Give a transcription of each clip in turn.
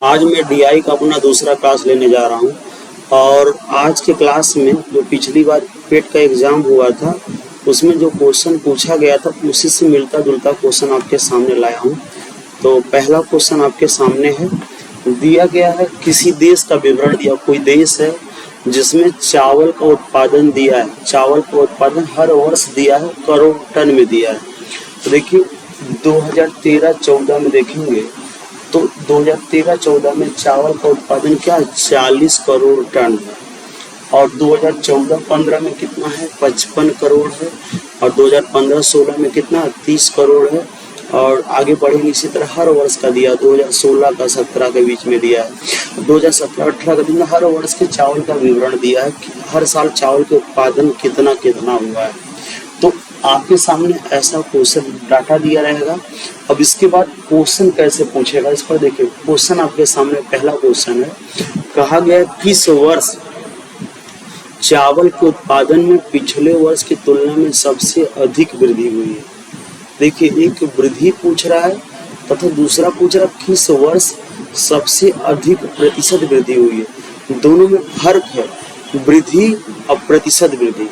आज मैं डीआई का अपना दूसरा क्लास लेने जा रहा हूँ और आज के क्लास में जो पिछली बार पेट का एग्ज़ाम हुआ था उसमें जो क्वेश्चन पूछा गया था उसी से मिलता जुलता क्वेश्चन आपके सामने लाया हूँ। तो पहला क्वेश्चन आपके सामने है, दिया गया है किसी देश का विवरण दिया। कोई देश है जिसमें चावल का उत्पादन दिया है, चावल का उत्पादन हर वर्ष दिया है, करोड़ टन में दिया है। तो देखिए 2013-14 में देखेंगे तो 2013-14 में चावल का उत्पादन क्या है, 40 करोड़ टन है। और 2014-15 में कितना है, 55 करोड़ है। और 2015-16 में कितना, 30 करोड़ है। और आगे बढ़ेंगे इसी तरह हर वर्ष का दिया, 2016 का 17 के बीच में दिया है, 2017-18 का दिन हर वर्ष के चावल का विवरण दिया है कि हर साल चावल के उत्पादन कितना कितना हुआ है। तो आपके सामने ऐसा क्वेश्चन डाटा दिया रहेगा। अब इसके बाद क्वेश्चन कैसे पूछेगा, इस पर देखिए। क्वेश्चन आपके सामने पहला क्वेश्चन है, कहा गया किस वर्ष चावल के उत्पादन में पिछले वर्ष की तुलना में सबसे अधिक वृद्धि हुई है। देखिए एक वृद्धि पूछ रहा है तथा दूसरा पूछ रहा है किस वर्ष सबसे अधिक प्रतिशत वृद्धि हुई है। दोनों में फर्क है, वृद्धि और प्रतिशत वृद्धि।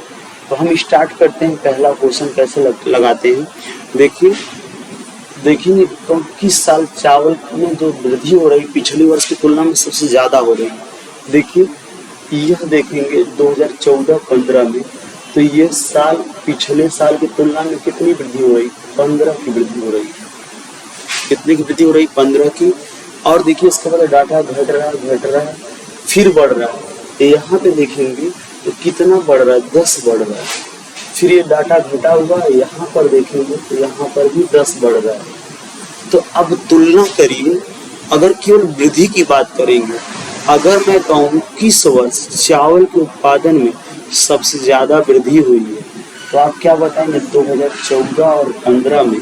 तो हम स्टार्ट करते हैं, पहला क्वेश्चन कैसे लगाते हैं। देखिए देखेंगे तो किस साल चावल में जो वृद्धि हो रही पिछले वर्ष की तुलना में सबसे ज़्यादा हो रही। देखिए यह देखेंगे 2014-15 में, तो ये साल पिछले साल की तुलना में कितनी वृद्धि हो रही, 15 की वृद्धि हो रही है। कितनी की वृद्धि हो रही, 15 की। और देखिए इसके बाद डाटा घट रहा है फिर बढ़ रहा है। यहाँ पे देखेंगे तो कितना बढ़ रहा है, 10 बढ़ रहा है। फिर ये डाटा घटा हुआ है, यहाँ पर देखेंगे तो यहाँ पर भी 10 बढ़ रहा है। तो अब तुलना करिए, अगर केवल वृद्धि की बात करेंगे, अगर मैं कहूँ किस वर्ष चावल के उत्पादन में सबसे ज़्यादा वृद्धि हुई है, तो आप क्या बताएंगे, 2014 और 15 में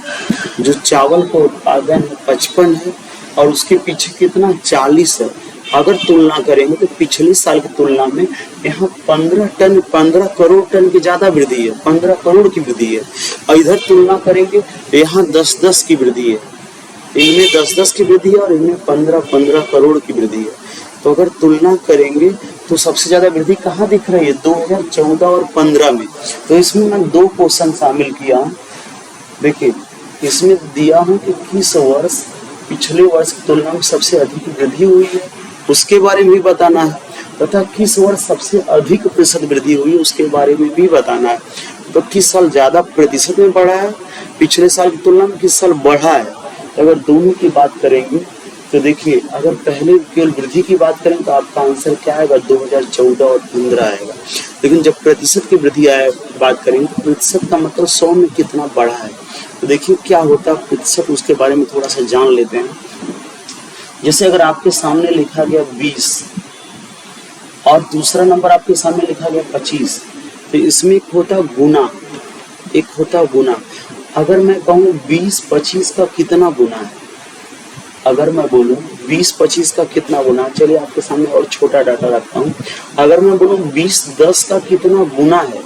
जो चावल का उत्पादन 55 है और उसके पीछे कितना 40 है। अगर तुलना करेंगे तो पिछले साल की तुलना में यहाँ 15 करोड़ टन की ज़्यादा वृद्धि है, 15 करोड़ की वृद्धि है। और इधर तुलना करेंगे यहाँ 10 की वृद्धि है, इनमें 10 की वृद्धि है और इनमें 15 करोड़ की वृद्धि है। तो अगर तुलना करेंगे तो सबसे ज़्यादा वृद्धि कहाँ दिख रही है, 2014 और 15 में। तो इसमें मैं 2 क्वेश्चन शामिल किया हूँ। देखिए इसमें दिया हूँ कि किस वर्ष पिछले वर्ष की तुलना में सबसे अधिक वृद्धि हुई है, उसके बारे में भी बताना है, तथा किस वर्ष सबसे अधिक प्रतिशत वृद्धि हुई है उसके बारे में भी बताना है। तो किस साल ज़्यादा प्रतिशत में बढ़ा है पिछले साल की तुलना में, किस साल बढ़ा है। तो अगर दोनों की बात करेंगे तो देखिए अगर पहले केवल वृद्धि की बात करें तो आपका आंसर क्या आएगा, 2014 और 15 आएगा। लेकिन जब प्रतिशत की वृद्धि बात करेंगे तो प्रतिशत का मतलब 100 में कितना बढ़ा है। तो देखिए क्या होता है प्रतिशत, उसके बारे में थोड़ा सा जान लेते हैं। जैसे अगर आपके सामने लिखा गया 20 और दूसरा नंबर आपके सामने लिखा गया 25, तो इसमें एक होता गुना, एक होता गुना। अगर मैं कहूँ 20-25 का कितना गुना है, अगर मैं बोलूँ 20-25 का कितना गुना, चलिए आपके सामने और छोटा डाटा रखता हूँ। अगर मैं बोलूँ 20-10 का कितना गुना है,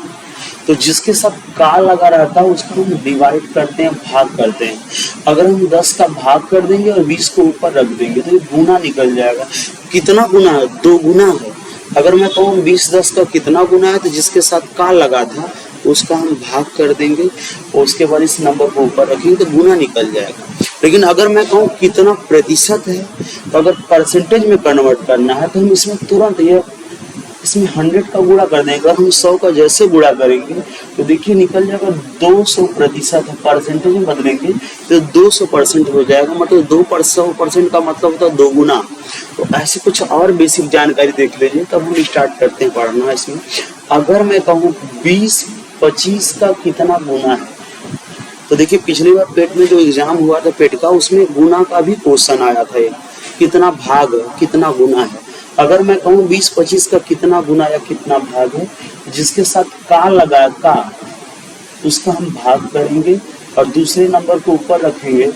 तो जिसके साथ का लगा रहता है उसको हम डिवाइड करते हैं, भाग करते हैं। अगर हम 10 का भाग कर देंगे और 20 को ऊपर रख देंगे तो ये गुना निकल जाएगा। कितना गुना है, 2 गुना है। अगर मैं कहूँ 20-10 का कितना गुना है, तो जिसके साथ का लगा था उसका हम भाग कर देंगे और उसके बाद इस नंबर को ऊपर रखेंगे तो गुना निकल जाएगा। लेकिन अगर मैं कहूँ कितना प्रतिशत है, तो अगर परसेंटेज में कन्वर्ट करना है तो हम इसमें तुरंत ये इसमें 100 का गुणा कर देंगे। अगर हम 100 का जैसे गुणा करेंगे तो देखिए निकल जाएगा 200%। परसेंटेज में बदलेंगे तो 200% हो जाएगा, मतलब 2% का मतलब होता है 2 गुना। तो ऐसे कुछ और बेसिक जानकारी देख लीजिए, तब हम स्टार्ट करते हैं पढ़ना इसमें। अगर मैं कहूँ 20-25 का कितना गुना है, तो देखिए पिछली बार पेट में जो एग्जाम हुआ था पेट का, उसमें गुना का भी क्वेश्चन आया था, कितना भाग है, कितना गुना है। अगर मैं कहूँ 20-25 का कितना गुना या कितना भाग है, जिसके साथ का लगा का, उसका हम भाग करेंगे और दूसरे नंबर को ऊपर रखेंगे।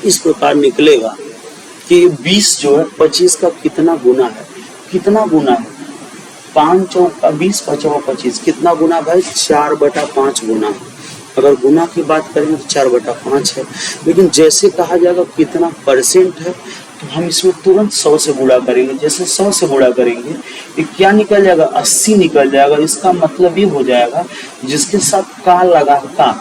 इस प्रकार निकलेगा कि 20 जो है 25 का कितना गुना है, कितना गुना है, 5 चौका 20, 5 25, कितना गुना भाई, 4/5 गुना है। अगर गुना की बात करेंगे तो 4/5 है। लेकिन जैसे कहा जाएगा कितना परसेंट है, हम इसमें तुरंत 100 से गुणा करेंगे। जैसे 100 से गुणा करेंगे ये क्या निकल जाएगा, 80 निकल जाएगा। इसका मतलब ये हो जाएगा जिसके साथ का लगा का,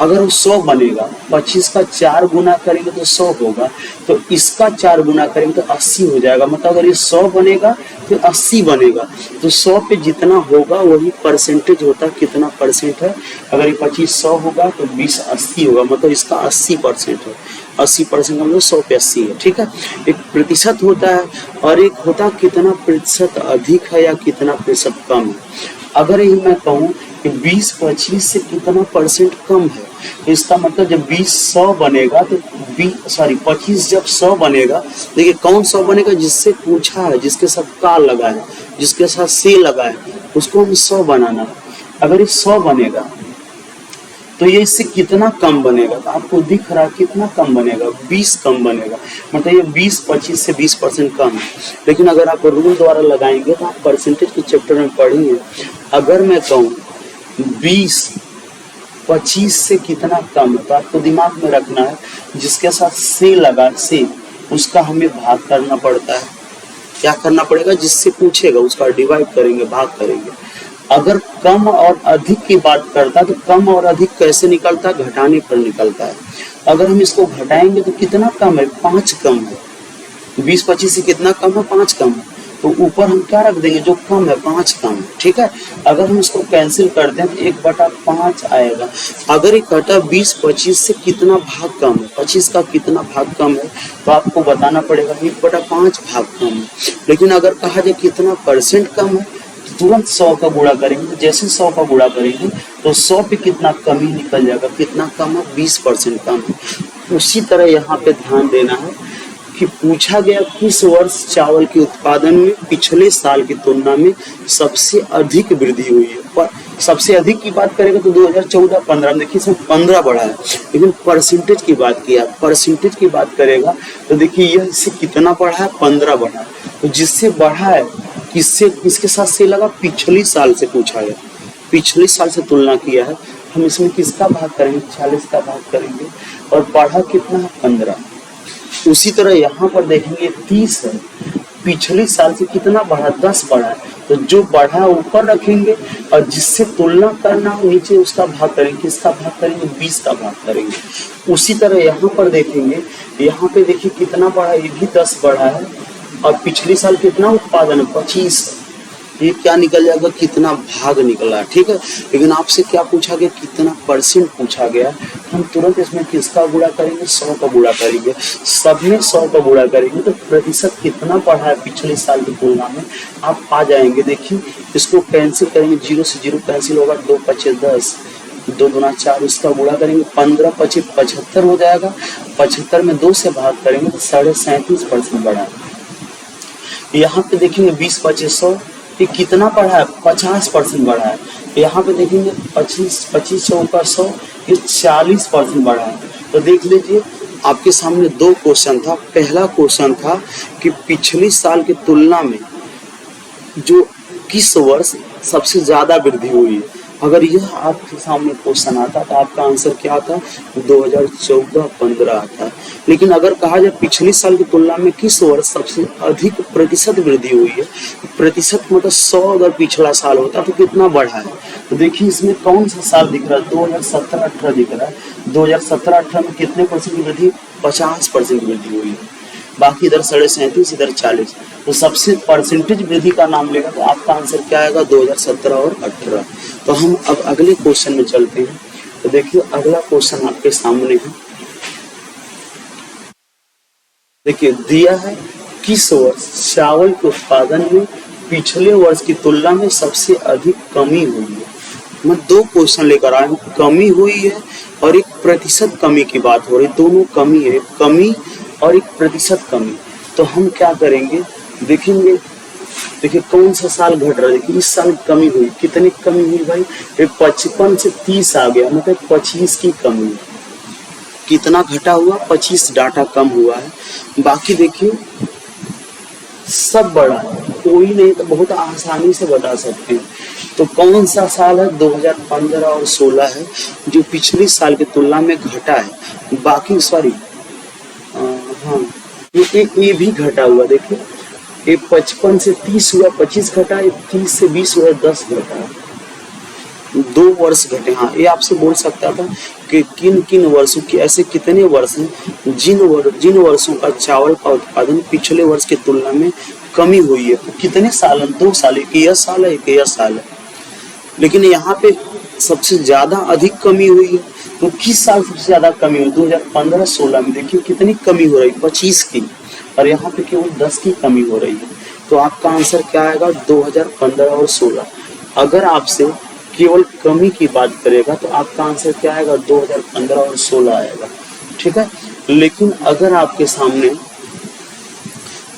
अगर वो 100 बनेगा, 25 का 4 गुना करेंगे तो 100 होगा, तो इसका 4 गुना करेंगे तो 80 हो जाएगा। मतलब अगर ये 100 बनेगा तो 80 बनेगा, तो 100 पे जितना होगा वही परसेंटेज होता है, कितना परसेंट है। अगर ये 25 100 होगा तो 20 80 होगा, मतलब इसका 80% है। 80% का मतलब 100 पे 80 है, ठीक है। एक प्रतिशत होता है और एक होता है कितना प्रतिशत अधिक है या कितना प्रतिशत कम है। अगर यही मैं कहूँ कि 20 25 से कितना परसेंट कम है, तो इसका मतलब जब 20 100 बनेगा तो 25 जब 100 बनेगा, देखिए कौन 100 बनेगा, जिससे पूछा है, जिसके साथ का लगा है, जिसके साथ से लगा है, उसको हम 100 बनाना है। अगर ये 100 बनेगा तो ये इससे कितना कम बनेगा, तो आपको दिख रहा है कितना कम बनेगा, 20 कम बनेगा। मतलब ये 20 25 से 20% कम है। लेकिन अगर आप रूल द्वारा लगाएंगे तो आप परसेंटेज के चैप्टर में पढ़ेंगे। अगर मैं कहूँ 20 25 से कितना कम है, तो आपको दिमाग में रखना है जिसके साथ से लगा से, उसका हमें भाग करना पड़ता है। क्या करना पड़ेगा, जिससे पूछेगा उसका डिवाइड करेंगे, भाग करेंगे। अगर कम और अधिक की बात करता है तो कम और अधिक कैसे निकलता है, घटाने पर निकलता है। अगर हम इसको घटाएंगे तो कितना कम है, 5 कम है। 20 25 से कितना कम है, 5 कम है। तो ऊपर हम क्या रख देंगे, जो कम है 5 कम है, ठीक है। अगर हम इसको कैंसिल करते हैं तो 1/5 आएगा। अगर ये कटा 20 25 से कितना भाग कम है, 25 का कितना भाग कम है, तो आपको बताना पड़ेगा 1/5 भाग कम है। लेकिन अगर कहा जाए कितना परसेंट कम है, तुरंत 100 का गुणा करेंगे। जैसे 100 का गुणा करेंगे तो 100 पे कितना कमी निकल जाएगा, कितना कम है, 20% कम है। उसी तरह यहाँ पे ध्यान देना है कि पूछा गया किस वर्ष चावल के उत्पादन में पिछले साल की तुलना में सबसे अधिक वृद्धि हुई है। पर सबसे अधिक की बात करेगा तो 2014-15 देखिए इसमें 15 बढ़ा है, लेकिन परसेंटेज की बात किया, परसेंटेज की बात करेगा तो देखिए यह इससे कितना बढ़ा है, 15 बढ़ा है। तो जिससे बढ़ा है किससे, किसके साथ से लगा, पिछली साल से पूछा है, पिछले साल से तुलना किया है। हम इसमें किसका भाग करेंगे, 40 का भाग करेंगे, और बढ़ा कितना है, 15। उसी तरह यहाँ पर देखेंगे 30 है, पिछले साल से कितना बढ़ा, 10 बढ़ा है। तो जो बढ़ा ऊपर रखेंगे और जिससे तुलना करना हो नीचे उसका भाग करेंगे। किसका भाग करेंगे, 20 का भाग करेंगे। उसी तरह यहाँ पर देखेंगे, यहाँ पे देखिए कितना बढ़ा, ये भी 10 बढ़ा है, और पिछले साल कितना उत्पादन है, 25। ये क्या निकल जाएगा, कितना भाग निकला, ठीक है। लेकिन आपसे क्या पूछा गया, कितना परसेंट पूछा गया। हम तुरंत इसमें किसका गुणा करेंगे, 100 का गुणा करेंगे। सब में 100 का गुणा करेंगे तो प्रतिशत कितना बढ़ा है पिछले साल की तुलना में, आप आ जाएंगे। देखिए इसको कैंसिल करेंगे, 0 से 0 कैंसिल होगा, 2 5 10, 2 दूना 4, इसका गुणा करेंगे 15 25 75 हो जाएगा। 75 में 2 से भाग करेंगे तो 37.5% बढ़ा है। यहाँ पे देखेंगे 20 25 100, ये कितना बढ़ा है, 50% बढ़ा है। यहाँ पे देखेंगे 25 चौका 100, ये 40% बढ़ा है। तो देख लीजिए आपके सामने 2 क्वेश्चन था। पहला क्वेश्चन था कि पिछले साल की तुलना में जो किस वर्ष सबसे ज्यादा वृद्धि हुई है। अगर यह आपके सामने क्वेश्चन आता तो आपका आंसर क्या आता, 2014-15 आता। लेकिन अगर कहा जाए पिछले साल की तुलना में किस वर्ष सबसे अधिक प्रतिशत वृद्धि हुई है, प्रतिशत मतलब 100 अगर पिछला साल होता तो कितना बढ़ा है। तो देखिए इसमें कौन सा साल दिख रहा है, 2017-18 दिख रहा है। 2017-18 में कितने परसेंट की वृद्धि, 50% वृद्धि हुई है। बाकी इधर 37.5, इधर 40। तो सबसे परसेंटेज वृद्धि का नाम लेगा तो आपका आंसर क्या आएगा, 2017 और 18। तो हम अब अगले क्वेश्चन में चलते हैं। तो देखिए अगला क्वेश्चन आपके सामने है। देखिए दिया है किस वर्ष चावल के उत्पादन में पिछले वर्ष की तुलना में सबसे अधिक कमी हुई है। मैं 2 क्वेश्चन लेकर आया हूँ, कमी हुई है और एक प्रतिशत कमी की बात हो रही, दोनों कमी है, कमी और एक प्रतिशत कमी। तो हम क्या करेंगे, देखेंगे देखिए कौन सा साल घट रहा है। देखिए इस साल कमी हुई, कितनी कमी हुई भाई, 55 से 30 आ गया, मतलब 25 की कमी। कितना घटा हुआ, 25 डाटा कम हुआ है। बाकी देखिए सब बड़ा है, कोई नहीं तो बहुत आसानी से बता सकते हैं। तो कौन सा साल है, 2015 और 16 है जो पिछले साल की तुलना में घटा है। बाकी हाँ ये भी घटा हुआ, देखिए ये 55 से 30 हुआ, 25 घटा, ये 30 से 20 हुआ, 10 घटा, 2 वर्ष घटे। हाँ, ये आपसे बोल सकता था कि किन किन वर्षों की, ऐसे कितने वर्ष हैं जिन वर्षों का चावल का उत्पादन पिछले वर्ष की तुलना में कमी हुई है। कितने साल? 2 साल, एक यह साल है, एक यह साल है। लेकिन यहाँ पे सबसे ज्यादा अधिक कमी हुई है, तो किस साल सबसे ज्यादा कमी हुई? 2015-16 में देखिए कितनी कमी हो रही, 25 की, और यहाँ पे केवल 10 की कमी हो रही है। तो आपका आंसर क्या आएगा? 2015 और 16। अगर आपसे केवल कमी की बात करेगा तो आपका आंसर क्या आएगा? 2015 और 16 आएगा, ठीक है। लेकिन अगर आपके सामने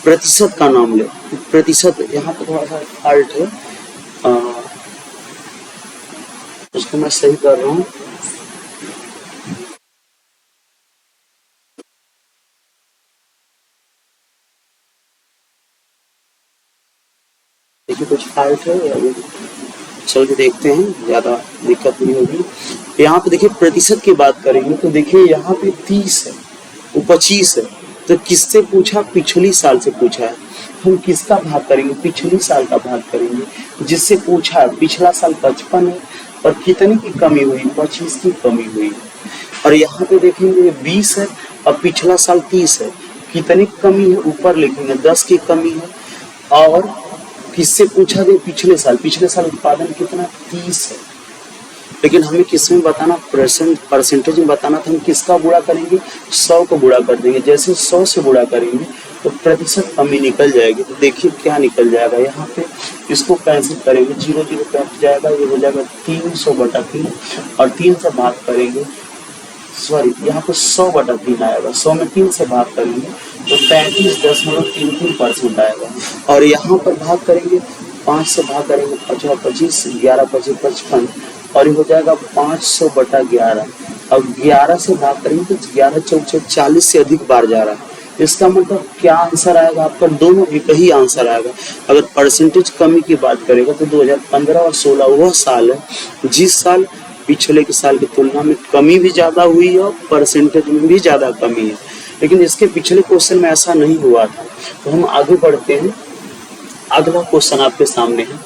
प्रतिशत का नाम ले, प्रतिशत यहाँ पे थोड़ा सा फाल्ट है, उसको मैं सही कर रहा हूँ। देखिए कुछ फाल्ट है, अभी चल के देखते हैं, ज्यादा दिक्कत नहीं होगी। यहाँ पे देखिए प्रतिशत की बात करेंगे तो देखिए यहाँ पे 30 है, वो 25 है, तो किससे पूछा? पिछली साल से पूछा है। हम किसका भाग करेंगे? पिछली साल का भाग करेंगे। जिससे पूछा है पिछला साल 55 है और कितनी की कमी हुई? 25 की कमी हुई। और यहाँ पे देखेंगे 20 है और पिछला साल 30 है, कितनी कमी है? ऊपर लिखेंगे 10 की कमी है। और किससे पूछा गया? पिछले साल उत्पादन कितना? 30 है। लेकिन हमें किसमें बताना? परसेंटेज में बताना था। हम किसका गुणा करेंगे? 100 को गुणा कर देंगे। जैसे 100 से गुणा करेंगे तो प्रतिशत कमी निकल जाएगी। तो देखिए क्या निकल जाएगा यहाँ पे, इसको कैंसिल करेंगे, 0 0 कट जाएगा, ये हो जाएगा 300/3 और 3 से भाग करेंगे, सॉरी यहाँ पे 100/3 आएगा, 100 में 3 से भाग करेंगे तो 35.33% आएगा। और यहाँ पर भाग करेंगे, 5 से भाग करेंगे, 25, 11 25 55 और ये हो जाएगा 500/11। अब 11 से भाग करेंगे तो 11 4 40 से अधिक बार जा रहा है। इसका मतलब क्या आंसर आएगा आपका? दोनों एक ही आंसर आएगा। अगर परसेंटेज कमी की बात करेगा तो 2015 और 16 वह साल है जिस साल पिछले के साल की तुलना में कमी भी ज्यादा हुई है और परसेंटेज में भी ज्यादा कमी है। लेकिन इसके पिछले क्वेश्चन में ऐसा नहीं हुआ था। तो हम आगे बढ़ते हैं, अगला क्वेश्चन आपके सामने है।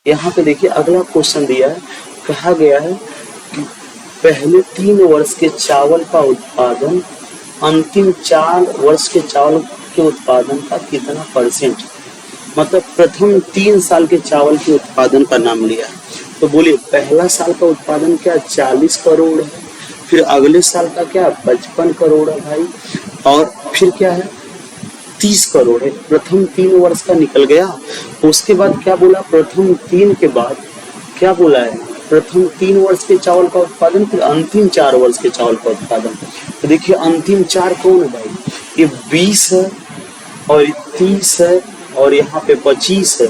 यहाँ पे देखिए अगला क्वेश्चन दिया है, कहा गया है कि पहले 3 वर्ष के चावल का उत्पादन अंतिम 4 वर्ष के चावल के उत्पादन का कितना परसेंट? मतलब प्रथम 3 साल के चावल के उत्पादन का नाम लिया है। तो बोलिए पहला साल का उत्पादन क्या 40 करोड़ है, फिर अगले साल का क्या 55 करोड़ है भाई, और फिर क्या है 30 करोड़ है। प्रथम 3 वर्ष का निकल गया। उसके बाद क्या बोला? प्रथम 3 के बाद क्या बोला है? प्रथम 3 वर्ष के चावल का उत्पादन, फिर अंतिम 4 वर्ष के चावल का उत्पादन। तो देखिए अंतिम 4 कौन है भाई? ये 20 है और ये 30 है और यहाँ पे 25 है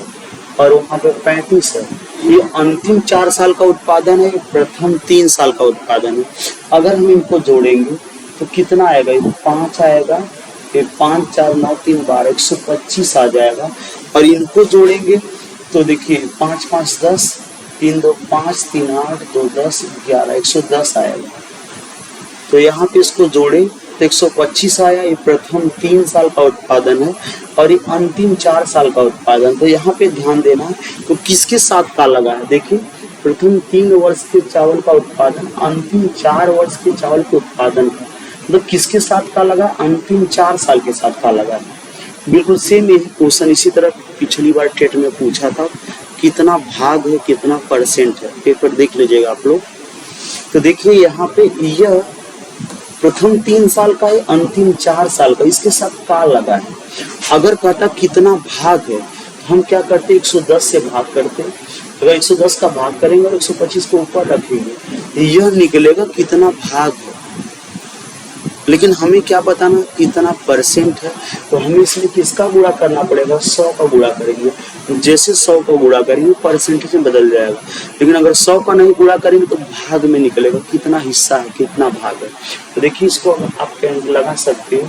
और वहाँ पे 35 है। ये अंतिम 4 साल का उत्पादन है, प्रथम 3 साल का उत्पादन है। अगर हम इनको जोड़ेंगे तो कितना आएगा? ये 5 आएगा, ये 5 4 9 3 12 125 आ जाएगा। और इनको जोड़ेंगे तो देखिए 5 5 10, 3 2 5, 3 8, 2 10, 11 110 आएगा। तो यहाँ पे इसको जोड़े तो 125 आया। ये प्रथम 3 साल का उत्पादन है और ये अंतिम 4 साल का उत्पादन। तो यहाँ पे ध्यान देना है, तो किसके साथ का लगा है? देखिए प्रथम 3 वर्ष के चावल का उत्पादन अंतिम 4 वर्ष के चावल के उत्पादन का, मतलब किसके साथ का लगा? अंतिम 4 साल के साथ का लगा। बिल्कुल सेम यही क्वेश्चन इसी तरह पिछली बार टेट में पूछा था, कितना भाग है, कितना परसेंट है। पेपर देख लीजिएगा आप लोग। तो देखिए यहाँ पे यह प्रथम 3 साल का है, अंतिम 4 साल का, इसके साथ का लगा है। अगर कहता कितना भाग है, हम क्या करते? 110 से भाग करते। अगर 110 का भाग करेंगे और 125 को ऊपर रखेंगे, यह निकलेगा कितना भाग है। लेकिन हमें क्या बताना कितना परसेंट है? तो हमें इसलिए किसका गुणा करना पड़ेगा? 100 का गुणा करेंगे। जैसे 100 का गुणा करेंगे परसेंटेज में बदल जाएगा। लेकिन अगर 100 का नहीं गुणा करेंगे तो भाग में निकलेगा कितना हिस्सा है, कितना भाग है। तो देखिए इसको आप लगा सकते हो,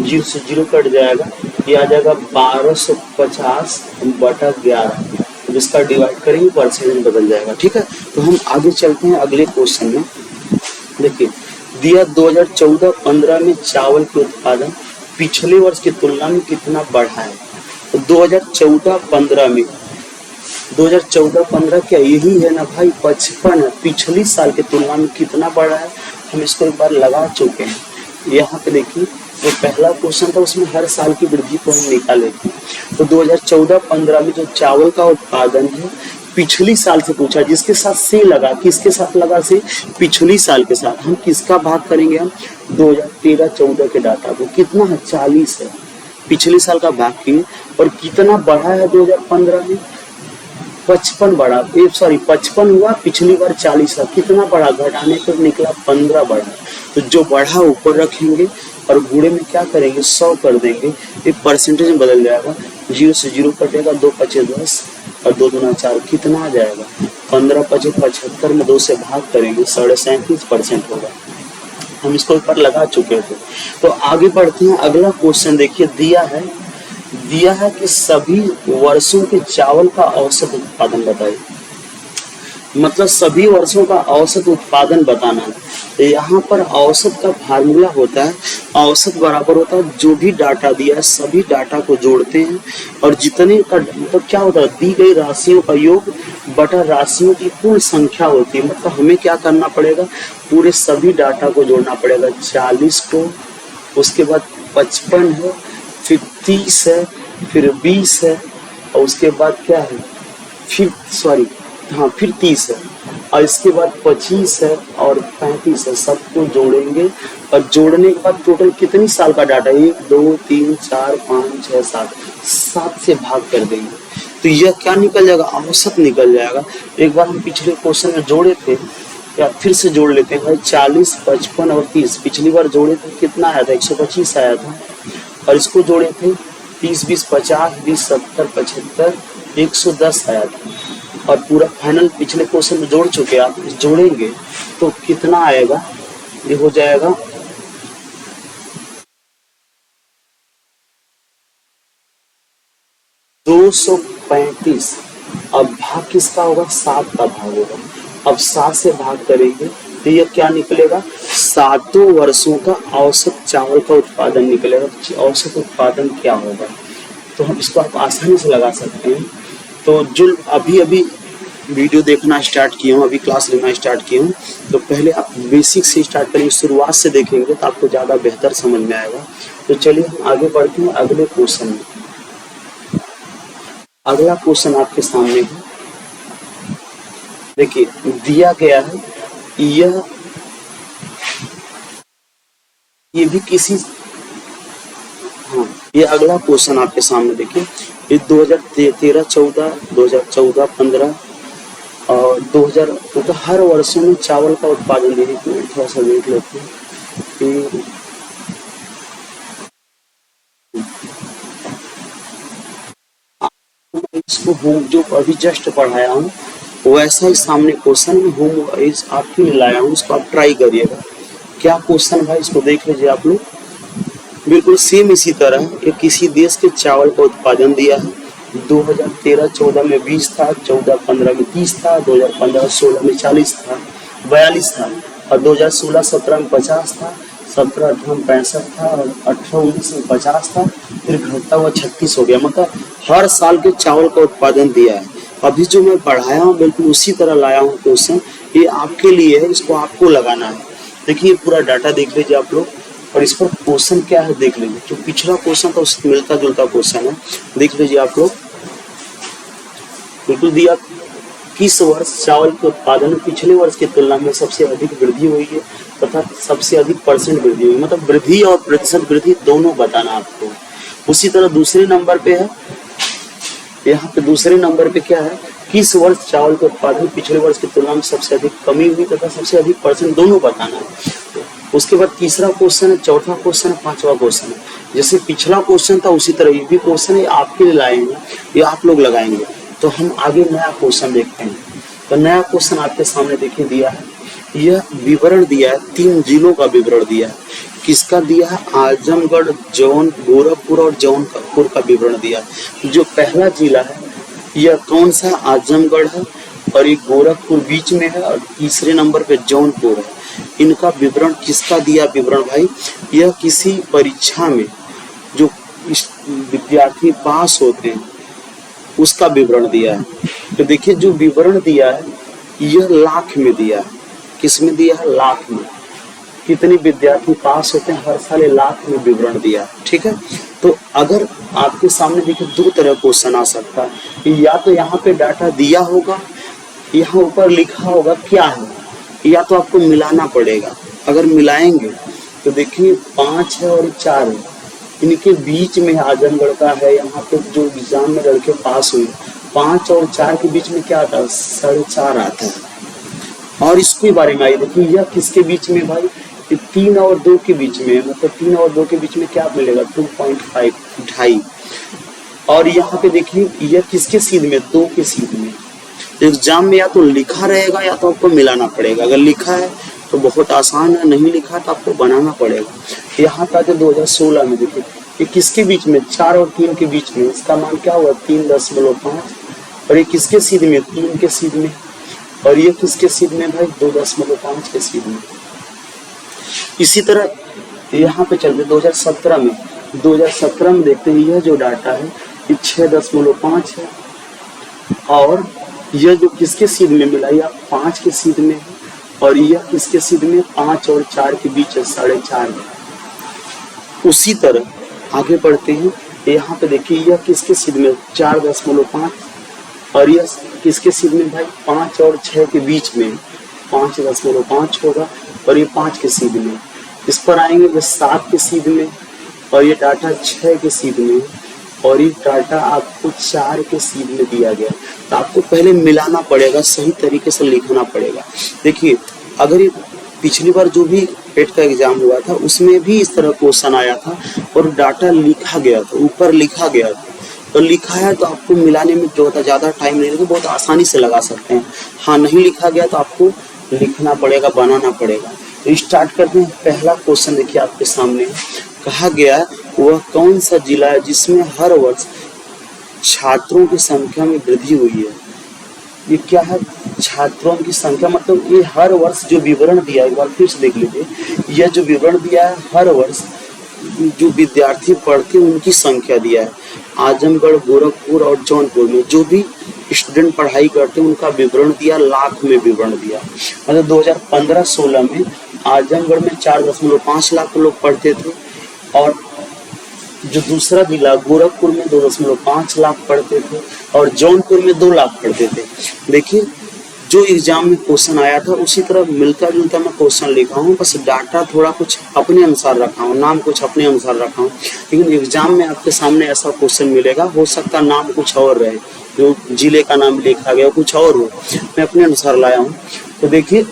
0 से 0 कट जाएगा, ये आ जाएगा 1250/11। जिसका डिवाइड करेंगे परसेंटेज में बदल जाएगा। ठीक है, तो हम आगे चलते हैं अगले क्वेश्चन में। देखिए दिया 2014-15 में चावल के उत्पादन पिछले वर्ष की तुलना में कितना बढ़ा है। तो 2014-15 में 2014-15 क्या यही है ना भाई, 55 है। पिछली साल की तुलना में कितना बढ़ा है हम इसको एक बार लगा चुके हैं। यहाँ पे देखिए जो पहला क्वेश्चन था उसमें हर साल की वृद्धि को हम निकाले थे। तो 2014-15 में जो चावल का उत्पादन है पिछली साल से पूछा, जिसके साथ से लगा, किसके साथ लगा से, पिछली साल के साथ। हम किसका भाग करेंगे, हम 2013-14 के डाटा को, कितना है 40 है, पिछले साल का भाग किए और कितना बढ़ा है 2015 में 55 बढ़ा, 55 हुआ, पिछली बार 40 है, कितना बढ़ा, घटाने पर निकला 15 बढ़ा। तो जो बढ़ा ऊपर रखेंगे और गुणे में क्या करेंगे 100 कर देंगे, ये परसेंटेज में बदल जाएगा, 0 से 0 कटेगा, 2 पचे 10 और 2 दूना 4, कितना आ जाएगा 15 पचे 75 में 2 से भाग करेंगे 37.5% होगा। हम इसको ऊपर लगा चुके थे। तो आगे बढ़ते हैं, अगला क्वेश्चन देखिए, दिया है कि सभी वर्षों के चावल का औसत उत्पादन बताइए। मतलब सभी वर्षों का औसत उत्पादन बताना है। तो यहाँ पर औसत का फार्मूला होता है, औसत बराबर होता है जो भी डाटा दिया है सभी डाटा को जोड़ते हैं और जितने का मतलब क्या होता है, दी गई राशियों का योग बटा राशियों की कुल संख्या होती है। मतलब हमें क्या करना पड़ेगा, पूरे सभी डाटा को जोड़ना पड़ेगा। 40 को, उसके बाद 55 है, फिर 30 है, फिर 20 है और उसके बाद क्या है, फिर 30 है और इसके बाद 25 है और 35 है। सबको जोड़ेंगे और जोड़ने के बाद टोटल कितनी साल का डाटा, 1 2 3 4 5 6 7 से भाग कर देंगे। तो यह क्या निकल जाएगा, औसत निकल जाएगा। एक बार हम पिछले क्वेश्चन में जोड़े थे, या फिर से जोड़ लेते हैं भाई, 40 55 और 30 पिछली बार जोड़े थे, कितना आया था 125 आया था और इसको जोड़े थे 30 20 50 20 70 75 110 आया था और पूरा फाइनल पिछले क्वेश्चन में जोड़ चुके हैं। आप जोड़ेंगे तो कितना आएगा, ये हो जाएगा 235। अब भाग किसका होगा, 7 का भाग होगा। अब 7 से भाग करेंगे तो ये क्या निकलेगा, 7 वर्षों का औसत चावल का उत्पादन निकलेगा। औसत उत्पादन क्या होगा, तो हम इसको आप आसानी से लगा सकते हैं। तो जो अभी वीडियो देखना स्टार्ट किए हूँ, अभी क्लास लेना स्टार्ट किए हूँ, तो पहले आप बेसिक से स्टार्ट करेंगे, शुरुआत से देखेंगे तो आपको ज़्यादा बेहतर समझ में आएगा। तो चलिए हम आगे बढ़ते हैं अगले क्वेश्चन में। अगला क्वेश्चन आपके सामने है, देखिए दिया गया है, ये भी किसी, ये अगला क्वेश्चन आपके सामने देखिए, ये 2013-14 2014-15 और 2000 तो हर वर्षों में चावल का उत्पादन देने की, थोड़ा सा देख लेते हैं। इसको होम जो अभी जस्ट पढ़ाया हूँ वैसा ही सामने क्वेश्चन में होम इस आपके लिए लाया हूँ, इसको आप ट्राई करिएगा। क्या क्वेश्चन भाई, इसको देख लीजिए आप लोग, बिल्कुल सेम इसी तरह। ये किसी देश के चावल का उत्पादन दिया है, 2013-14 में 20 था, 14-15 में 30 था, 2015-16 में 40 था, 42 था और 2016-17 में 50 था, 17-18 में 65 था और 18-19 में 50 था, फिर घटता हुआ 36 हो गया। मतलब हर साल के चावल का उत्पादन दिया है। अभी जो मैं पढ़ाया हूँ बिल्कुल उसी तरह लाया हूँ क्वेश्चन, ये आपके लिए है, इसको आपको लगाना है। देखिए पूरा डाटा देख लीजिए आप लोग और इस पर क्वेश्चन क्या है देख लीजिए। जो पिछला क्वेश्चन था उससे मिलता जुलता क्वेश्चन है, देख लीजिए आप लोग। बिल्कुल दिया, किस वर्ष चावल के उत्पादन में पिछले वर्ष की तुलना में सबसे अधिक वृद्धि हुई है तथा सबसे अधिक % वृद्धि हुई। मतलब वृद्धि और प्रतिशत वृद्धि दोनों बताना आपको। उसी तरह दूसरे नंबर पे है, यहाँ पे दूसरे नंबर पे क्या है, किस वर्ष चावल के उत्पादन पिछले वर्ष की तुलना में सबसे अधिक कमी हुई तथा सबसे अधिक % दोनों बताना है। उसके बाद तीसरा क्वेश्चन है, चौथा क्वेश्चन है, पांचवा क्वेश्चन है। जैसे पिछला क्वेश्चन था उसी तरह ये भी क्वेश्चन है, आपके लिए लाएंगे, ये आप लोग लगाएंगे। तो हम आगे नया क्वेश्चन देखते हैं। तो नया क्वेश्चन आपके सामने देखिए दिया है, यह विवरण दिया है, 3 जिलों का विवरण दिया है। किसका दिया है, आजमगढ़, गोरखपुर और जौनपुर का विवरण दिया है। जो पहला जिला है यह कौन सा, आजमगढ़ है और ये गोरखपुर बीच में है और तीसरे नंबर पे जौनपुर है। इनका विवरण किसका दिया विवरण भाई? यह किसी परीक्षा में जो विद्यार्थी पास होते हैं उसका विवरण दिया है। तो देखिए जो विवरण दिया है यह लाख में दिया है। किस में दिया है? लाख में। कितने विद्यार्थी पास होते हैं हर साल, लाख में विवरण दिया है। ठीक है, तो अगर आपके सामने देखिए दो तरह क्वेश्चन आ सकता है, या तो यहाँ पे डाटा दिया होगा, यहाँ ऊपर लिखा होगा क्या है, या तो आपको मिलाना पड़ेगा। अगर मिलाएंगे तो देखिए 5 है और 4 है, इनके बीच में आजमगढ़ का है। यहाँ पे जो एग्जाम में लड़के पास हुए 5 और 4 के बीच में क्या आता है? 4.5 आता है। और इसके बारे में आइए देखिए यह किसके बीच में भाई? 3 और 2 के बीच में, मतलब 3 और 2 के बीच में क्या मिलेगा? 2.5 2.5। और यहाँ पे देखिए यह किसके सीध में? 2 के सीध में। एग्जाम में या तो लिखा रहेगा या तो आपको मिलाना पड़ेगा। अगर लिखा है तो बहुत आसान है, नहीं लिखा तो आपको बनाना पड़ेगा। यहाँ था जो 2016 में देखिए ये किसके बीच में? 4 और 3 के बीच में। इसका मान क्या हुआ? 3.5। और ये किसके सीध में? 3 के सीध में। और ये किसके सीध में भाई? 2.5 के सीध में। इसी तरह यहाँ पे चलते 2017 में देखते हैं यह जो डाटा है ये 6.5 है। और यह जो किसके सीध में मिला? यह 5 के सीध में है। और यह किसके सीध में? 5 और 4 के बीच है, 4.5 में। उसी तरह आगे बढ़ते हैं, यहाँ पे देखिए यह किसके सीध में? 4.5। और यह किसके सीध में भाई? 5 और 6 के बीच में 5.5 होगा। और ये 5 के सीध में। इस पर आएंगे ये 7 के सीध में। और ये डाटा 6 के सीध में। और ये डाटा आपको 4 के सीध में दिया गया। तो आपको पहले मिलाना पड़ेगा, सही तरीके से लिखना पड़ेगा। देखिए अगर ये पिछली बार जो भी पेट का एग्जाम हुआ था उसमें भी इस तरह क्वेश्चन आया था और डाटा लिखा गया था, ऊपर लिखा गया था। तो लिखा है तो आपको मिलाने में जो होता ज़्यादा टाइम नहीं लगेगा, बहुत आसानी से लगा सकते हैं। हाँ, नहीं लिखा गया तो आपको लिखना पड़ेगा, बनाना पड़ेगा। तो स्टार्ट करते हैं। पहला क्वेश्चन देखिए आपके सामने कहा गया है वह कौन सा जिला है जिसमें हर वर्ष छात्रों की संख्या में वृद्धि हुई है? ये क्या है? छात्रों की संख्या, मतलब ये हर वर्ष जो विवरण दिया है, एक बार फिर से देख लीजिए। यह जो विवरण दिया है हर वर्ष जो विद्यार्थी पढ़ते हैं उनकी संख्या दिया है। आजमगढ़, गोरखपुर और जौनपुर में जो भी स्टूडेंट पढ़ाई करते हैं उनका विवरण दिया, लाख में विवरण दिया। मतलब 2015-16 में आजमगढ़ में 4.5 लाख लोग पढ़ते थे और जो दूसरा जिला गोरखपुर में 2.5 लाख पढ़ते थे और जौनपुर में 2 लाख पढ़ते थे। देखिए जो एग्जाम में क्वेश्चन आया था उसी तरह मिलता जुलता मैं क्वेश्चन लिखा हूँ, बस डाटा थोड़ा कुछ अपने अनुसार रखा हूँ, नाम कुछ अपने अनुसार रखा हूँ। लेकिन एग्जाम में आपके सामने ऐसा क्वेश्चन मिलेगा, हो सकता नाम कुछ और रहे, जो जिले का नाम लिखा गया कुछ और हो, मैं अपने अनुसार लाया हूँ। तो देखिए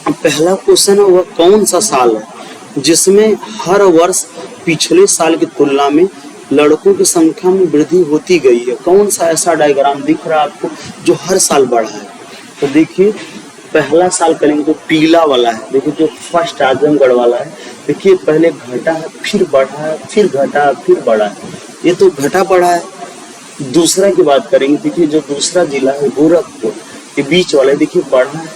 पहला क्वेश्चन है वह कौन सा साल है जिसमें हर वर्ष पिछले साल की तुलना में लड़कों की संख्या में वृद्धि होती गई है? कौन सा ऐसा डायग्राम दिख रहा है आपको जो हर साल बढ़ा है? तो देखिए पहला साल करेंगे तो पीला वाला है, देखिए जो फर्स्ट आजमगढ़ वाला है। देखिए पहले घटा है, फिर बढ़ा है, फिर घटा है, फिर बढ़ा है, ये तो घटा बढ़ा है। दूसरा की बात करेंगे, देखिए जो दूसरा जिला है गोरखपुर, ये बीच वाला है, देखिए बढ़ा है,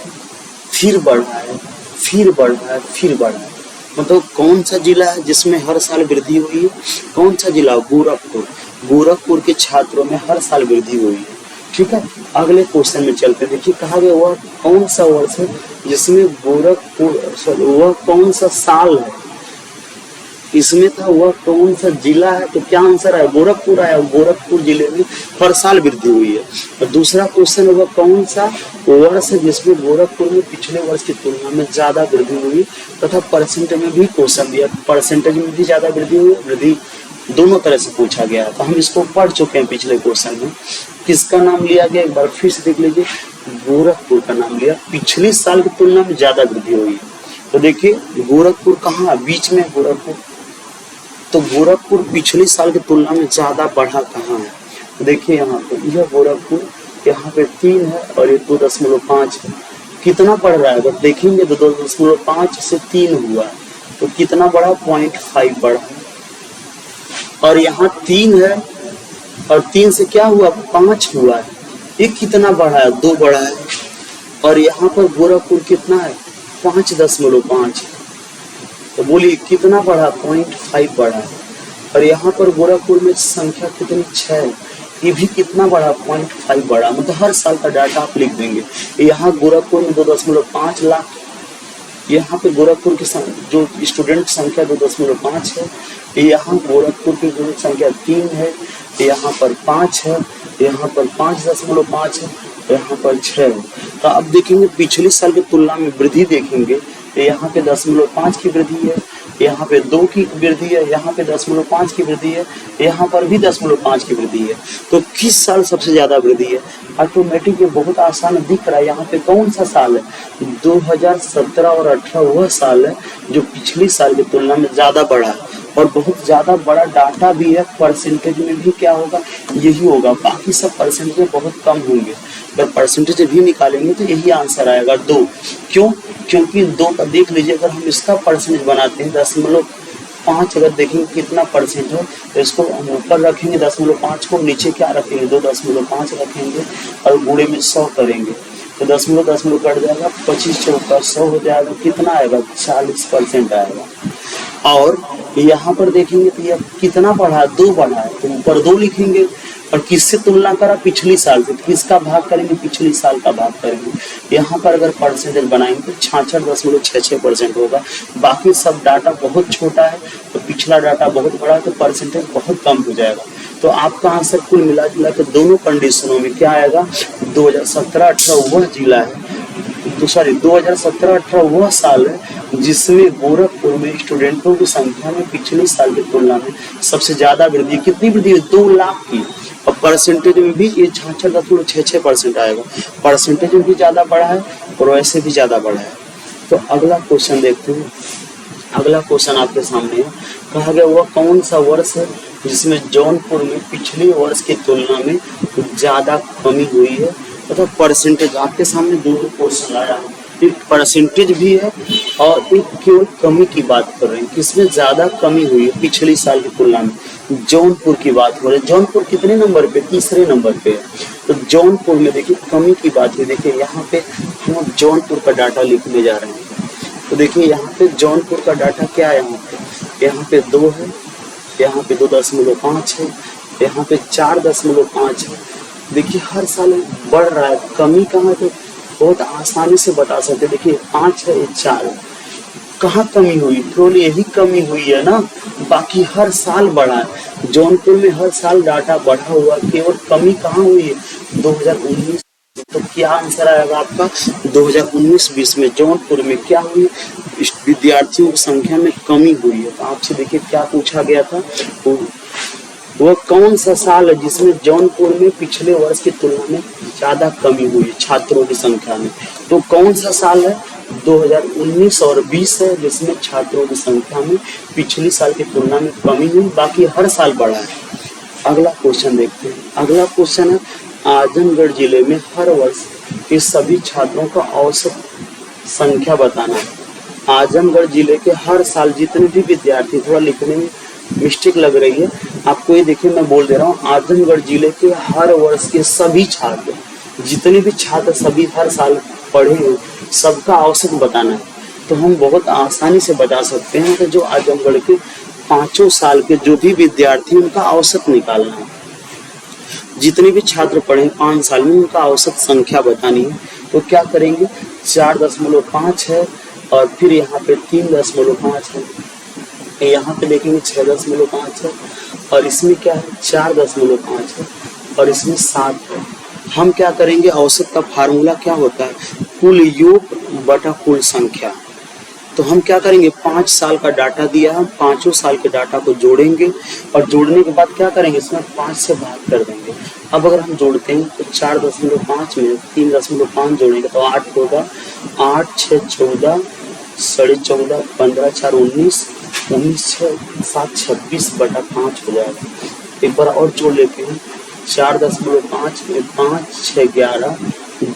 फिर बढ़ा है, फिर बढ़ा है, फिर बढ़ा है। मतलब कौन सा जिला है जिसमें हर साल वृद्धि हुई है? कौन सा जिला? गोरखपुर। गोरखपुर के छात्रों में हर साल वृद्धि हुई है। ठीक है, अगले क्वेश्चन में चलते हैं। देखिए कहा गया वह कौन सा वर्ष है जिसमें गोरखपुर, वह कौन सा साल है इसमें था, वह कौन सा जिला है? तो क्या आंसर है? गोरखपुर आया। गोरखपुर जिले में हर साल वृद्धि हुई है। और दूसरा क्वेश्चन वह कौन सा वर्ष है जिसमें गोरखपुर में पिछले वर्ष की तुलना में ज्यादा वृद्धि हुई, तथा परसेंटेज में भी क्वेश्चन दिया, परसेंटेज में भी ज्यादा वृद्धि हुई, वृद्धि दोनों तरह से पूछा गया है। तो हम इसको पढ़ चुके हैं पिछले क्वेश्चन में। किसका नाम लिया गया एक बार फिर से देख लीजिए, गोरखपुर का नाम लिया, पिछले साल की तुलना में ज्यादा वृद्धि हुई है। तो देखिए गोरखपुर कहाँ? बीच में गोरखपुर, तो गोरखपुर पिछले साल की तुलना में ज्यादा बढ़ा कहाँ है? तो देखिए यहाँ पे यह गोरखपुर, यहाँ पे 3 है और ये 2.5 है। कितना बढ़ रहा है अगर देखेंगे तो 2.5 से 3 हुआ है, तो कितना बढ़ा? 0.5 बढ़ा। और यहाँ 3 है और 3 से क्या हुआ? 5 हुआ है। ये कितना बढ़ा है? 2 बढ़ा है। और यहाँ पर गोरखपुर कितना है? 5.5, तो बोलिए कितना बढ़ा, 0.5 बढ़ा है। और यहाँ पर गोरखपुर में संख्या कितनी, 6, ये भी कितना बढ़ा, 0.5 बढ़ा। मतलब हर साल का डाटा आप लिख देंगे। यहाँ गोरखपुर में 2.5 लाख, यहाँ पे गोरखपुर की जो स्टूडेंट संख्या 2.5 है, यहाँ गोरखपुर की जो संख्या 3 है, यहाँ पर 5 है, यहाँ पर 5.5 है, यहाँ पर 6 है। तो अब देखेंगे पिछले साल की तुलना में वृद्धि देखेंगे, यहाँ पे 0.5 की वृद्धि है, यहाँ पे 2 की वृद्धि है, यहाँ पे 0.5 की वृद्धि है, यहाँ पर भी 0.5 की वृद्धि है। तो किस साल सबसे ज्यादा वृद्धि है? ऑटोमेटिक ये बहुत आसान दिख रहा है। यहाँ पे कौन सा साल है? 2017 और 18 वह साल है जो पिछली साल की तुलना में ज्यादा बढ़ा है, और बहुत ज्यादा बड़ा डाटा भी है। परसेंटेज में भी क्या होगा, यही होगा। बाकी सब परसेंटेज में बहुत कम होंगे। अगर परसेंटेज भी निकालेंगे तो यही आंसर आएगा 2। क्यों? क्योंकि 2 का देख लीजिए, अगर हम इसका परसेंटेज बनाते हैं 0.5, अगर देखेंगे कितना परसेंट है, तो इसको हम ऊपर रखेंगे 0.5 को, नीचे क्या रखेंगे, 2.5 रखेंगे और गुणे में 100 करेंगे, तो 10 कट जाएगा, 25 चौका 100 हो जाएगा। कितना आएगा, 40% आएगा। और यहाँ पर देखेंगे तो यह कितना बढ़ा है, 2 बढ़ा है, तो ऊपर 2 लिखेंगे। और किससे तुलना करा, पिछली साल से, किसका भाग करेंगे, पिछली साल का भाग करेंगे। यहाँ पर अगर परसेंटेज बनाएंगे तो 66.66% होगा। बाकी सब डाटा बहुत छोटा है, तो पिछला डाटा बहुत बड़ा है, तो परसेंटेज बहुत कम हो जाएगा। तो आपका आंसर कुल मिला जुला के दोनों कंडीशनों में क्या आएगा, 2017-18 वह जिला है, तो सॉरी 2017-18 वह साल है जिसमें गोरखपुर में स्टूडेंटों की संख्या में पिछले साल की तुलना में सबसे ज्यादा वृद्धि। कितनी वृद्धि है, 2 लाख की। और परसेंटेज में भी ये 66.66% आएगा। परसेंटेज में भी ज्यादा बढ़ा है और वैसे भी ज्यादा बढ़ा है। तो अगला क्वेश्चन देखते हैं। अगला क्वेश्चन आपके सामने है, कहा गया वह कौन सा वर्ष है जिसमें जौनपुर में पिछले वर्ष की तुलना में ज्यादा कमी हुई है। मतलब परसेंटेज आपके सामने 2 क्वेश्चन आया, एक परसेंटेज भी है और एक केवल कमी की बात कर रहे हैं, किसमें ज्यादा कमी हुई है पिछली साल की तुलना में। जौनपुर की बात हो रही है। जौनपुर कितने नंबर पे, 3रे नंबर पे है। तो जौनपुर में देखिए कमी की बात है। देखिए यहाँ पे हम जौनपुर का डाटा लिखने जा रहे हैं। तो देखिए यहाँ पे जौनपुर का डाटा क्या है, यहाँ पे 2 है, यहाँ पे 2.5 है, यहाँ पे 4.5 है। देखिए हर साल बढ़ रहा है। कमी कहाँ है, तो बहुत आसानी से बता सकते। देखिए 5 है, 4 है। कहाँ कमी हुई, केवल यही कमी हुई है ना, बाकी हर साल बढ़ा है। जौनपुर में हर साल डाटा बढ़ा हुआ, केवल कमी कहाँ हुई है, 2019। तो क्या आंसर आएगा आपका, 2019-20 में जौनपुर में क्या हुई, विद्यार्थियों की संख्या में कमी हुई है। तो आपसे देखिए क्या पूछा गया था, वह कौन सा साल है जिसमें जौनपुर में पिछले वर्ष की तुलना में ज्यादा कमी हुई छात्रों की संख्या में। तो कौन सा साल है, 2019 और 20 है जिसमें छात्रों की संख्या में पिछली साल की तुलना में कमी हुई, बाकी हर साल बढ़ा है। अगला क्वेश्चन देखते हैं। अगला क्वेश्चन है, आजमगढ़ जिले में हर वर्ष के सभी छात्रों का औसत संख्या बताना है। आजमगढ़ जिले के हर साल जितने भी विद्यार्थी, थोड़ा लिखने में मिस्टेक लग रही है आपको, ये देखिए मैं बोल दे रहा हूँ, आजमगढ़ जिले के हर वर्ष के सभी छात्र, जितने भी छात्र सभी हर साल पढ़े हैं, सबका औसत बताना है। तो हम बहुत आसानी से बता सकते हैं कि जो आजमगढ़ के 5 साल के जो भी विद्यार्थी उनका औसत निकालना है। जितने भी छात्र पढ़े 5 साल में उनका औसत संख्या बतानी है। तो क्या करेंगे, 4.5 है और फिर यहाँ पे 3.5 है, यहाँ पे देखेंगे 6.5 है और इसमें क्या है 4.5 है और इसमें 7 है। हम क्या करेंगे, औसत का फार्मूला क्या होता है, कुल योग बटा कुल संख्या। तो हम क्या करेंगे, 5 साल का डाटा दिया है, 5 साल के डाटा को जोड़ेंगे और जोड़ने के बाद क्या करेंगे, इसमें 5 से भाग कर देंगे। अब अगर हम जोड़ते हैं तो 4.5 में 3.5 जोड़ेंगे तो 8 होगा, 8 6 14, 14.5 15 4 19, 19 6 7 26 बटा 5 हो जाएगा। एक बार और जोड़ लेते हैं, 4.5 में 5 6 11,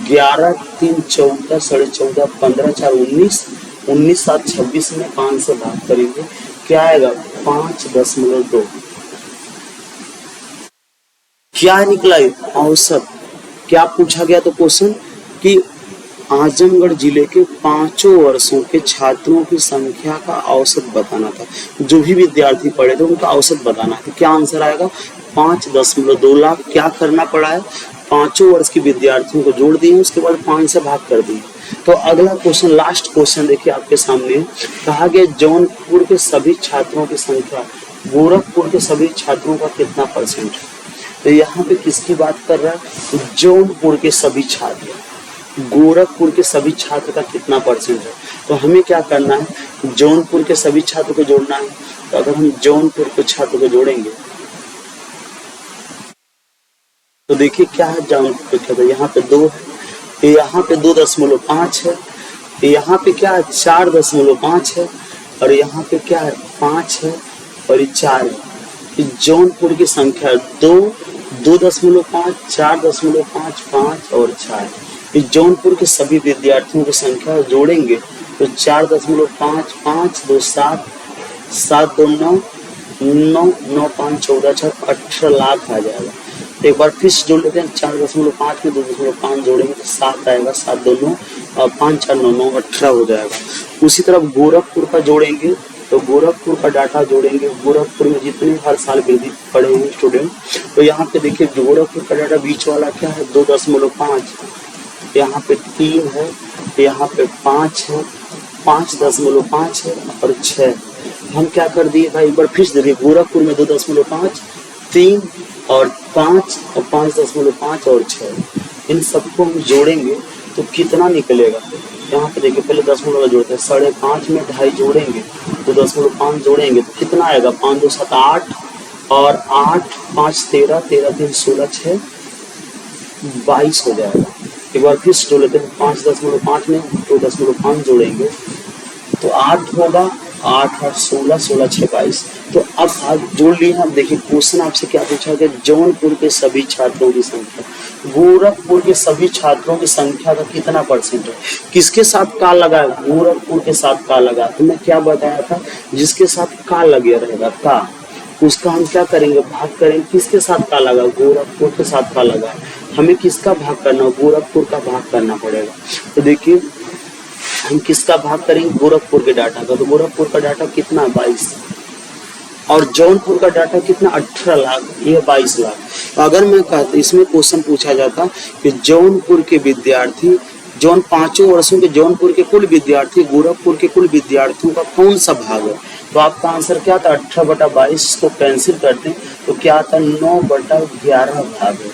11 3 14, 14.5 15 4 19, 19 7 26 में 5 से भाग करेंगे, क्या आएगा 5.2। क्या निकला औसत। क्या पूछा गया तो क्वेश्चन कि आजमगढ़ जिले के 5 वर्षों के छात्रों की संख्या का औसत बताना था। जो भी विद्यार्थी पढ़े थे उनका औसत बताना था। क्या आंसर आएगा? 5.2 लाख। क्या करना पड़ा है? 5 वर्ष के विद्यार्थियों को जोड़ दिए, उसके बाद 5 से भाग कर दिए। तो अगला क्वेश्चन, लास्ट क्वेश्चन देखिए आपके सामने, कहा गया जौनपुर के सभी छात्रों की संख्या गोरखपुर के सभी छात्रों का कितना परसेंट है? तो यहाँ पे किसकी बात कर रहा है? जौनपुर के सभी छात्र, गोरखपुर के सभी छात्र का कितना परसेंट है? तो हमें क्या करना है? जौनपुर के सभी छात्र को जोड़ना है। तो अगर हम जौनपुर के छात्र को जोड़ेंगे तो देखिए क्या है, जौनपुर के यहाँ पे 2 है, यहाँ पे 2.5 है, यहाँ पे क्या है 4.5 है, और यहाँ पे क्या है 5 है, और ये 4 है। जौनपुर की संख्या 2, 2.5, 4.5, 5 और 4। इस जौनपुर के सभी विद्यार्थियों की संख्या जोड़ेंगे तो 4.5, 5, 2 7, 7 2 9, 9 9 5 14 6 18 लाख आ जाएगा। एक बार फिर जोड़ लेते हैं, 4.5 में 2.5 जोड़ेंगे तो 7 आएगा, 7 2 9 और 5 4 9 9 18 हो जाएगा। उसी तरफ गोरखपुर का जोड़ेंगे तो गोरखपुर का डाटा जोड़ेंगे। गोरखपुर में जितने हर साल वृद्धि पढ़े हैं स्टूडेंट, तो यहाँ पे देखिए गोरखपुर का डाटा बीच वाला क्या है 2.5, यहाँ पे 3 है, यहाँ पे 5 है, 5.5 है और 6। हम क्या कर दिए भाई, एक बार फिर देखिए गोरखपुर में 2.5, 3 और 5 और 5.5 और 6, इन सबको हम जोड़ेंगे तो कितना निकलेगा? यहाँ पे देखिए पहले 10 जोड़ते हैं, 5.5 में 2.5 जोड़ेंगे तो 10.5 जोड़ेंगे तो कितना आएगा? 5 2 7 8 और 8 5 13, 13 3 16, 6 22 हो जाएगा। एक बार फिर जोड़ लेते हैं, 5.5 में 2.5 जोड़ेंगे तो 8 होगा, 8 8 16, 16 6 22। तो अब आप जोड़ लिए। आप देखिए क्वेश्चन आपसे क्या पूछा गया, जौनपुर के सभी छात्रों की संख्या, गोरखपुर के सभी छात्रों की संख्या का कितना परसेंट है? किसके साथ का लगा? गोरखपुर के साथ का लगा। तो मैं क्या बताया था, जिसके साथ का लगे रहेगा का, उसका हम क्या करेंगे? भाग करेंगे। किसके साथ का लगा? गोरखपुर के साथ का लगा। हमें किसका भाग करना? गोरखपुर का भाग करना पड़ेगा। तो देखिए हम किसका भाग करेंगे? गोरखपुर के डाटा का। तो गोरखपुर का डाटा कितना? 22, और जौनपुर का डाटा कितना? 18 लाख, ये 22 लाख। अगर मैं कहता, इसमें क्वेश्चन पूछा जाता कि जौनपुर के विद्यार्थी, जौन 5 वर्षों के जौनपुर के कुल विद्यार्थी गोरखपुर के कुल विद्यार्थियों का कौन सा भाग है? तो आपका आंसर क्या था? 18/22 को कैंसिल करते तो क्या आता? 9/11 भाग है।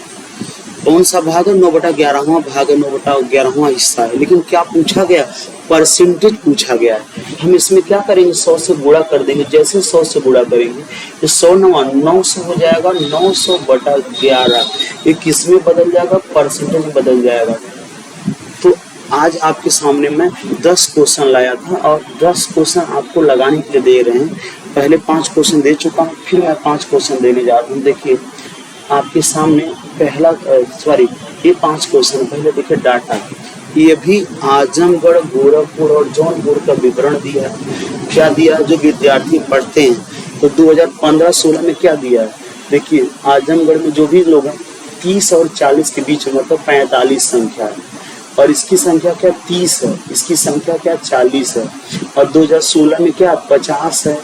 कौन सा भाग है? 9/11वां भाग है, 9/11वां हिस्सा है। लेकिन क्या पूछा गया? परसेंटेज पूछा गया है। हम इसमें क्या करेंगे? 100 से गुणा कर देंगे। जैसे 100 से गुणा करेंगे तो 100 900 हो जाएगा, 900/11। ये किस में बदल जाएगा? परसेंटेज में बदल जाएगा। तो आज आपके सामने मैं 10 क्वेश्चन लाया था और 10 क्वेश्चन आपको लगाने के लिए दे रहे हैं। पहले 5 क्वेश्चन दे चुका हूँ, फिर मैं 5 क्वेश्चन देने जा रहा हूँ। देखिए आपके सामने पहला ये 5 क्वेश्चन। पहले देखिए डाटा, ये भी आजमगढ़, गोरखपुर और जौनपुर का विवरण दिया है। क्या दिया? जो विद्यार्थी पढ़ते हैं तो 2015-16 में क्या दिया है? देखिए आजमगढ़ में जो भी लोग हैं 30 और 40 के बीच में, मतलब 45 संख्या है, और इसकी संख्या क्या 30 है, इसकी संख्या क्या 40 है, और 2016 में क्या 50 है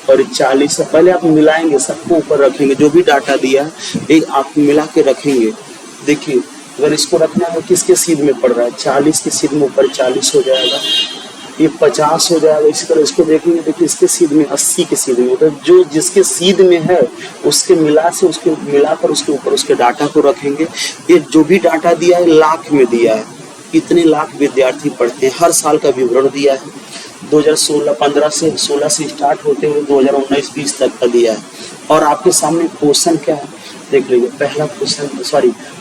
और 40 है। पहले आप मिलाएंगे, सबको ऊपर रखेंगे, जो भी डाटा दिया है एक आप मिला के रखेंगे। देखिए अगर इसको रखना है किसके सीध में पड़ रहा है? 40 के सीध में ऊपर 40 हो जाएगा, ये 50 हो जाएगा। इसी तरह इसको देखेंगे, देखिए इसके सीध में 80 के सीध में, तो जो जिसके सीध में है उसके मिलाकर उसके ऊपर उसके डाटा को रखेंगे। ये जो भी डाटा दिया है लाख में दिया है, कितने लाख विद्यार्थी पढ़ते हैं, हर साल का विवरण दिया है। 2016 से 16 से स्टार्ट होते हुए 2019-20 तक का दिया है। और आपके सामने क्वेश्चन क्या है देख लीजिए। पहला क्वेश्चन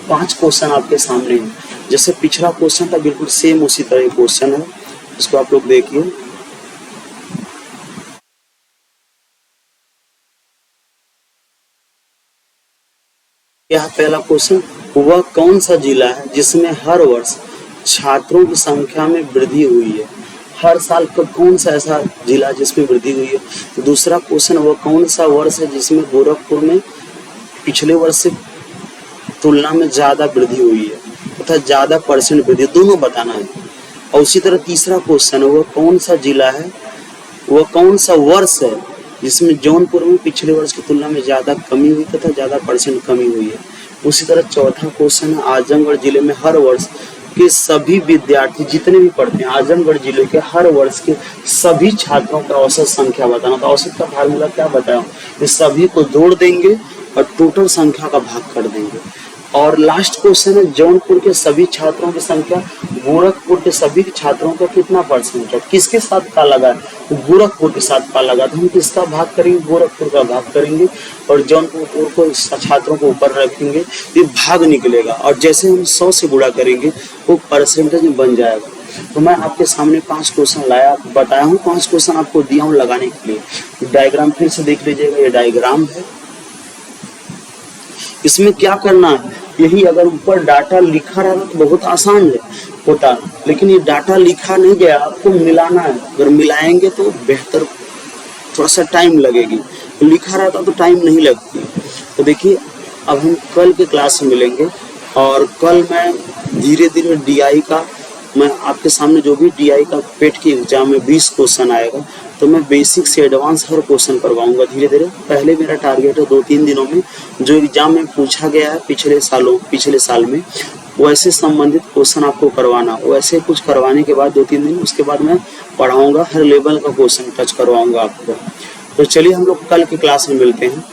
5 क्वेश्चन आपके सामने है। जैसे पिछला क्वेश्चन था बिल्कुल सेम उसी तरह क्वेश्चन है, इसको आप लोग देखिए। यह पहला क्वेश्चन, वह कौन सा जिला है जिसमें हर वर्ष छात्रों की संख्या में वृद्धि हुई है? हर साल का कौन सा ऐसा जिला जिसमें वृद्धि हुई है? तो दूसरा क्वेश्चन, वह कौन सा वर्ष है जिसमें गोरखपुर में पिछले वर्ष से तुलना में ज्यादा वृद्धि हुई है, तथा ज्यादा परसेंट वृद्धि, दोनों बताना है। और उसी तरह तीसरा क्वेश्चन है, वह कौन सा जिला है, वह कौन सा वर्ष है जिसमें जौनपुर में पिछले वर्ष की तुलना में ज्यादा कमी हुई तथा ज्यादा परसेंट कमी हुई है। उसी तरह चौथा क्वेश्चन है, आजमगढ़ जिले में हर वर्ष के सभी विद्यार्थी जितने भी पढ़ते हैं, आजमगढ़ जिले के हर वर्ष के सभी छात्रों का औसत संख्या बताना। तो औसत का फार्मूला क्या बताया, इस सभी को जोड़ देंगे और टोटल संख्या का भाग कर देंगे। और लास्ट क्वेश्चन है, जौनपुर के सभी छात्रों की संख्या गोरखपुर के सभी छात्रों का कितना परसेंट है, किसके साथ का लगा है, तो गोरखपुर के साथ का लगा, तो हम किसका भाग करेंगे, गोरखपुर का भाग करेंगे और जौनपुर को छात्रों को ऊपर रखेंगे, ये भाग निकलेगा और जैसे हम 100 से गुणा करेंगे वो परसेंटेज बन जाएगा। तो मैं आपके सामने 5 क्वेश्चन लाया बताया हूँ, 5 क्वेश्चन आपको दिया हूँ लगाने के लिए। डायग्राम फिर से देख लीजिएगा, ये डायग्राम है। इसमें क्या करना है, यही अगर ऊपर डाटा लिखा रहा तो बहुत आसान होता, लेकिन ये डाटा लिखा नहीं गया, आपको मिलाना है। अगर मिलाएंगे तो बेहतर, थोड़ा सा टाइम लगेगी, तो लिखा रहता तो टाइम नहीं लगती। तो देखिए अब हम कल के क्लास में मिलेंगे और कल मैं धीरे धीरे DI का, मैं आपके सामने जो भी DI का पेट की एग्जाम में 20 क्वेश्चन आएगा, तो मैं बेसिक से एडवांस हर क्वेश्चन करवाऊंगा धीरे धीरे। पहले मेरा टारगेट है 2-3 दिनों में जो एग्जाम में पूछा गया है पिछले साल में वैसे संबंधित क्वेश्चन आपको करवाना। वैसे कुछ करवाने के बाद 2-3 दिन उसके बाद मैं पढ़ाऊंगा, हर लेवल का क्वेश्चन टच करवाऊंगा आपको। तो चलिए हम लोग कल की क्लास में मिलते हैं।